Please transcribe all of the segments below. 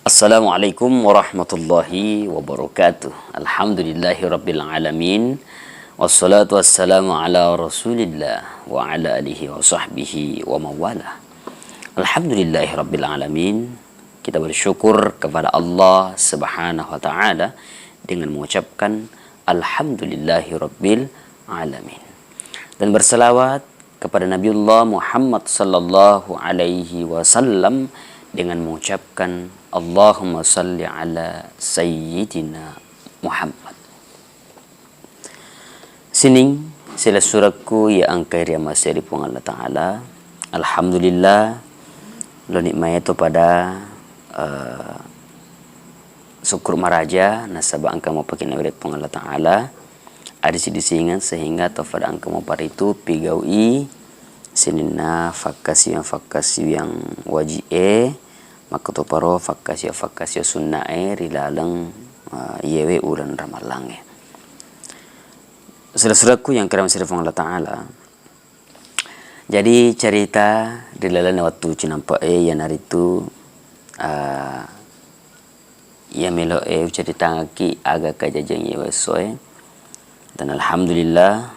Assalamualaikum warahmatullahi wabarakatuh. Alhamdulillahi rabbil alamin. Wassalatu wassalamu ala rasulillah wa ala alihi wa sahbihi wa mawala. Alhamdulillahi rabbil alamin. Kita bersyukur kepada Allah subhanahu wa ta'ala dengan mengucapkan Alhamdulillahi rabbil alamin. Dan berselawat kepada Nabiullah Muhammad sallallahu alaihi wasallam dengan mengucapkan Allahumma salli ala Sayyidina Muhammad. Sining sila suratku ya angkai ria masih di Allah Ta'ala. Alhamdulillah lo nikmaya itu pada syukur maraja nasabah angka mau pakai nabi Allah Ta'ala. Ada disingan sehingga pada angka mau pada itu pigaui sinina fakasi yang wajib maka to paro fakasio sunnae rilalang yewe ulan ramalange. Saudara-saudaraku yang kerana sirfang Allah Ta'ala. Jadi cerita rilalang waktu cinampak yang hari itu ya melo cerita ngaki agak kajajang yewe soe. Dan alhamdulillah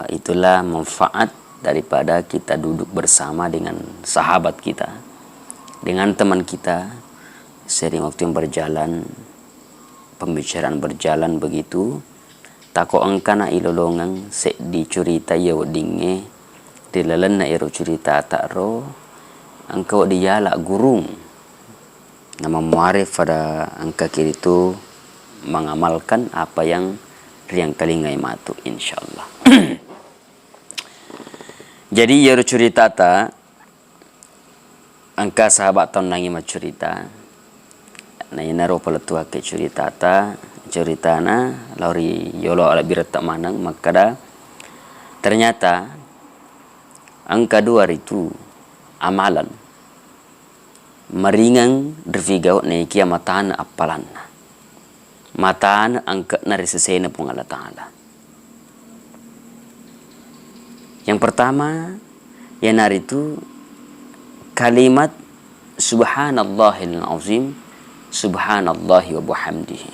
itulah manfaat daripada kita duduk bersama dengan sahabat kita, dengan teman kita, sering waktu yang berjalan, pembicaraan berjalan begitu, tako angkana ilolongang se di curita ya wadinge, dilalan na iro curita tak ro, angkau diyala gurung, nama muarif pada angka kiri itu mengamalkan apa yang riang kalingai matu insyaallah. Jadi ya curita ta angka sahabat tahun nangi macurita na inaro pala tua ke curita ta cerita na lauri yolo ala birata manang makada ternyata angka dua itu amalan meringang dervigau na ikia mataan apalan mataan angka na risesena pung Allah Ta'ala. Yang pertama yang nari itu kalimat subhanallahil azim subhanallahi wa bihamdihi.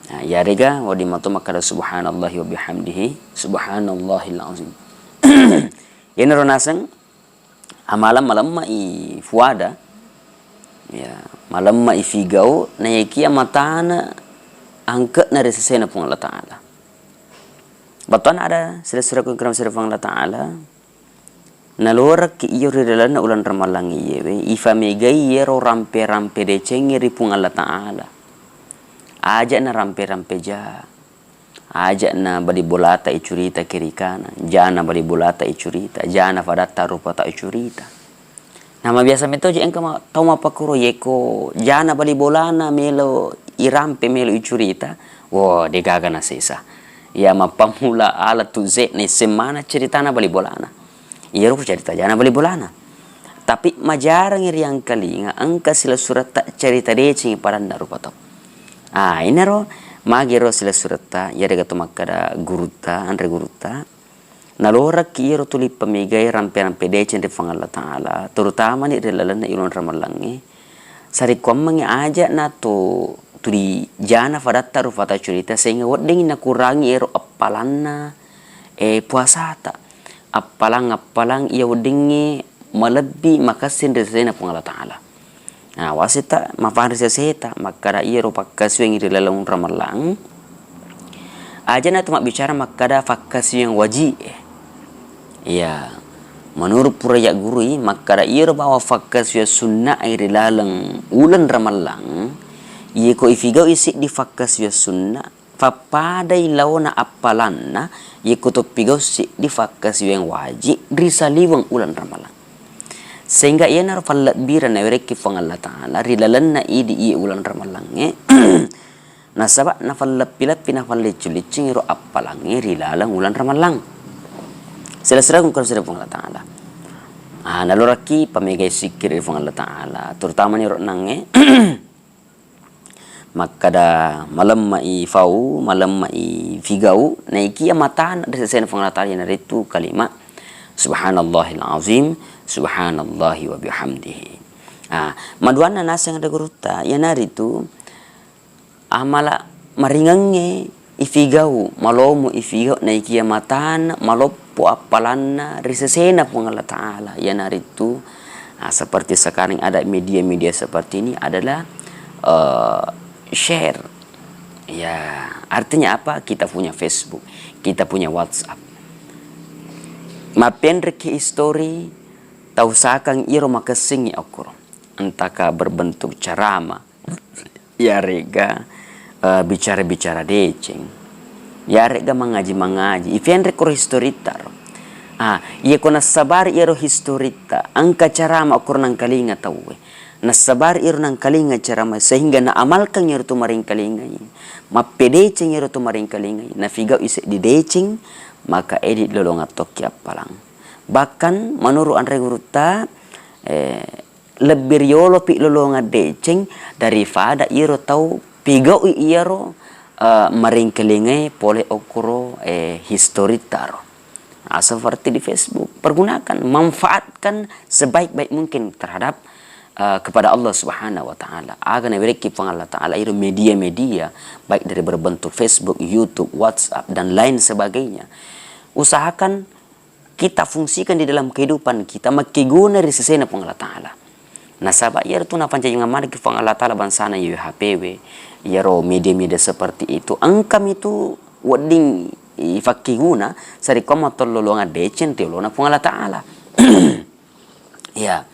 Nah, ya rega wadi matu makada subhanallahi wa bihamdihi subhanallahil azim. Yan ronasang amalam malam mai fuada ya malam mai figau na yakia matana angkat na resesena pun Allah Ta'ala. Batuan ada sila-sila ko kram sila Allah Ta'ala nalorak ki iyo ridalan na ulan ramalang iyewe ifa megay yero rampe de cengiri pung Allah Ta'ala aja na rampe ja aja na bali bolata icurita kirikana jana bali bolata icurita jana fadatta rupata icurita nama biasa meto je engka tau mapakuro yeko jana bali bolana melo irampe melo icurita wo degaga na sesa ya mapamula ala tu ze ne semana ceritana bali bolana iya rupa cerita jana bali bolana tapi majarang yang kali nga angka sila surat tak cerita decing paranda rupa tau ini ro magiro sila surat ta ya dega tumakada guruta andre guruta nalorak kiro tuli pamigay rampe decing di Allah Ta'ala terutama ni rilalan na ilon ramalangi sari kwamang aja na to tuli jana fadatta rufata curita sehingga wading nakurangi ero apalanna puasata apalang iya wadingi melebi makasin resena pung Allah Ta'ala. Nah wasita mafahar seta makada iya ro pakasyo yang rilalang ramalang aja na tumak bicara makada fakasyo yang wajib ya menurut puraya guru makada iya ro bawa fakasyo sunnah air rilalang ulan ramalang iya ko ifigau isi di fakasyo sunnah fapadai lawana apalanna iya ko to pigau si di fakasyo yang wajib risaliwang ulan ramalang sehingga ia nar fallat bira na wereki fang Allah Ta'ala rilalan na idi iya ulan ramalange nasaba na fallat pilat pina fallit culicing iro apalange rilalang ulan ramalang sila-sila kung kalau fang Allah Ta'ala naluraki pamigay sikir fang Allah Ta'ala terutama ni ro nange makada malam mai fau malam mai figau na ikia matan resesen fang Allah Ta'ala na ritu kalimat subhanallahil azim subhanallahi wa bihamdihi Maduana nasa nga daguruta yanari tu amala maringange ifigau malomu ifigau na ikiamatan maloppo apalanna risesena pun Allah Ta'ala yanari tu seperti sekarang ada media-media seperti ini adalah share. Ya, artinya apa? Kita punya Facebook, kita punya WhatsApp. Mapendreki story tahu sakang iro makasingi okoro. Entahkah berbentuk ceramah, ya rega bicara-bicara deceng, ya rega mengaji-mengaji. Ifenre koro historitar. Ia ko nasabar iro historita, angka ceramah okoro nang kalinga tahu. Nasabar iro nang kalinga ceramah sehingga na amalkan iro tu maring kalinga. Mapedeceng iro tu maring kalinga. Na figau ise di deceng maka edit lolonga toki apalang. Bahkan menurut Andre Guruta lebih riolo pi lolonga deceng daripada iro tahu pigau iro maring kalinga pole okoro historitaro. Seperti di Facebook, pergunakan, manfaatkan sebaik-baik mungkin terhadap kepada Allah Subhanahu wa Ta'ala. Agar nabereki pang Allah Ta'ala itu media-media baik dari berbentuk Facebook, YouTube, WhatsApp dan lain sebagainya. Usahakan kita fungsikan di dalam kehidupan kita makiguna risesena pang Allah Ta'ala. Nasabak ya itu napanjang ngamari ki pang Allah Ta'ala bansana yu HPW, ya ro media-media seperti itu. Angkam itu wading ifakiguna sari koma tololonga decen teolona pang Allah Ta'ala. Ya.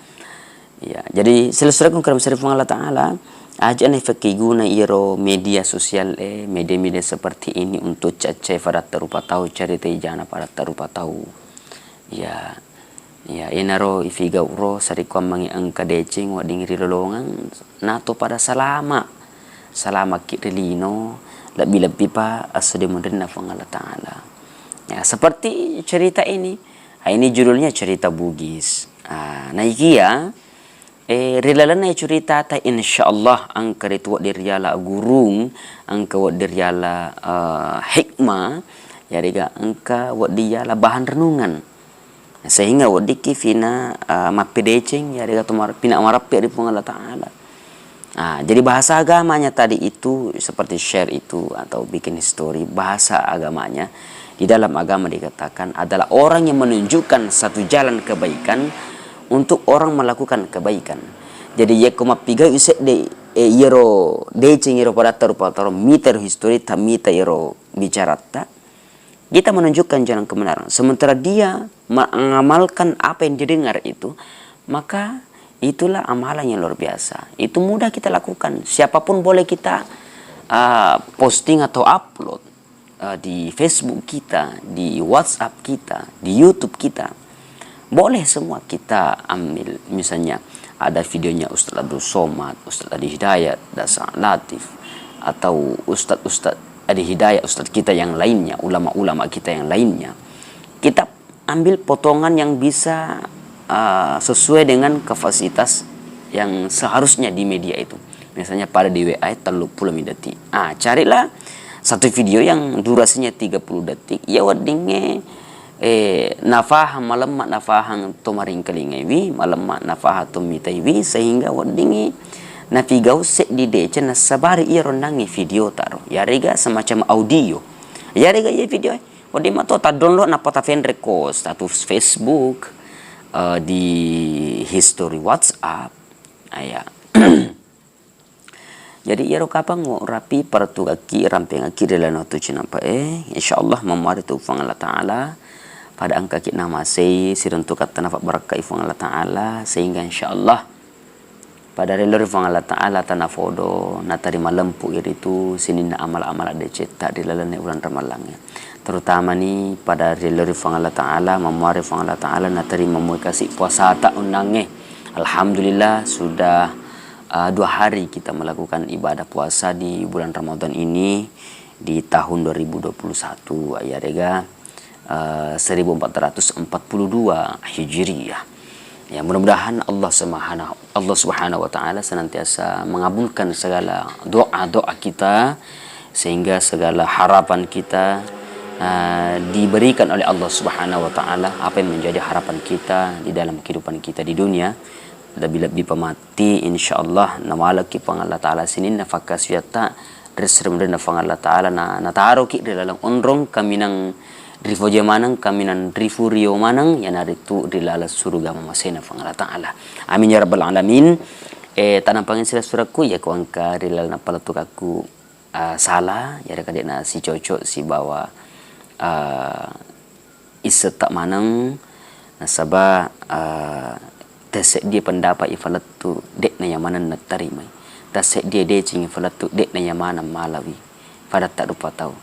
Ya, jadi selesai kun sari pang Allah Ta'ala aja nih fakiguna iro media sosial media-media seperti ini untuk cace pada terupa tahu cerita ijana pada terupa tahu. Ya. Ya, inaro ifiga uro sari ko mangi angka decing wading rilolongan nato pada salama kirilino lebih-lebih pa asde moderna pang Allah Ta'ala. Ya, seperti cerita ini. Ini judulnya cerita Bugis. Nah iki ya rilalan cerita ta insyaallah angka itu diriala gurung angka diriala hikmah ya riga angka diriala bahan renungan sehingga wadiki fina mapedeceng ya riga tumar pina marapi dari Allah Ta'ala. Jadi bahasa agamanya tadi itu seperti share itu atau bikin history, bahasa agamanya di dalam agama dikatakan adalah orang yang menunjukkan satu jalan kebaikan untuk orang melakukan kebaikan. Jadi ya koma piga use de yero deceng yero pada taru meter history ta mita yero bicara ta kita menunjukkan jalan kebenaran sementara dia mengamalkan apa yang didengar itu, maka itulah amalan yang luar biasa. Itu mudah kita lakukan, siapapun boleh kita posting atau upload di Facebook kita, di WhatsApp kita, di YouTube kita. Boleh semua kita ambil. Misalnya ada videonya Ustaz Abdul Somad, Ustaz Adi Hidayat, Dasa Latif, atau Ustaz Adi Hidayat, Ustaz kita yang lainnya, ulama-ulama kita yang lainnya. Kita ambil potongan yang bisa sesuai dengan kapasitas yang seharusnya di media itu. Misalnya pada di WA 30 detik. Carilah satu video yang durasinya 30 detik. Ya wadinge nafaham malamak nafahang tomaring kalingewi malamak nafahah tomitaiwi sehingga wadinge nafigau se di dece nasabari iro nangi video taro. Ya rega semacam audio. Ya rega ya video. Wadima to ta download na pota record status Facebook di history WhatsApp. Jadi iro kapang rapi pertugaki ramping aki dalam tu cinampa insyaallah memari tu fang Allah Ta'ala pada angka kita masih sirentu kata nafak berkah ifang Allah Ta'ala sehingga insyaallah pada relor ifang Allah Ta'ala tanah fodo natari malempu itu sini na amal-amal ada cetak di lalane bulan Ramalangnya terutama nih pada relor ifang Allah Ta'ala memari ifang Allah Ta'ala natari memuai kasih puasa tak undange. Alhamdulillah sudah 2 hari kita melakukan ibadah puasa di bulan Ramadan ini di tahun 2021 ya rega 1442 Hijriyah. Ya mudah-mudahan Allah Subhanahu wa Ta'ala senantiasa mengabulkan segala doa-doa kita sehingga segala harapan kita diberikan oleh Allah Subhanahu wa Ta'ala apa yang menjadi harapan kita di dalam kehidupan kita di dunia lebih pamati insyaallah na wala ki pang Allah taala sinin na fakasyata resrem na fang Allah taala na nataro ki dalam onrong kami nang rifo manang kami nan rifu rio manang yan aritu dilala surga mamasena fang Allah taala. Amin ya rabbal alamin. Tanang pangin sila suraku ya ko angka rilal na palatuk aku salah ya kadek na si cocok si bawa isa tak manang nasaba tasek dia pendapat ifalat tu dek na yamanan na tarimai tasek dia cing ifalat tu dek na yamanan malawi pada tak lupa tahu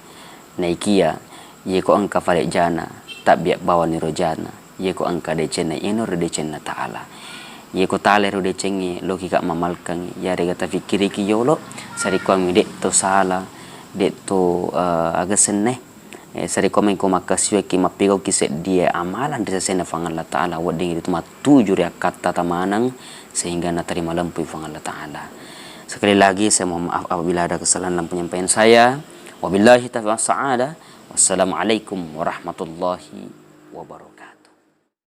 naikia ye ko angka falek jana tak biak bawa ni rojana ye ko angka de cena inor de cena taala ye ko taale ro de cengi logika mamalkan ya re kata fikiri ki yolo sari ko mi dek to sala dek to aga seneh sari komen ko makasyo ki mapigo ki set dia amalan desa sena fang Allah taala wading itu matuju ria kata tamanang sehingga na terima lampu fang Allah taala. Sekali lagi saya mohon maaf apabila ada kesalahan dalam penyampaian saya. Wabillahi taufiq wal hidayah. Wassalamualaikum warahmatullahi wabarakatuh.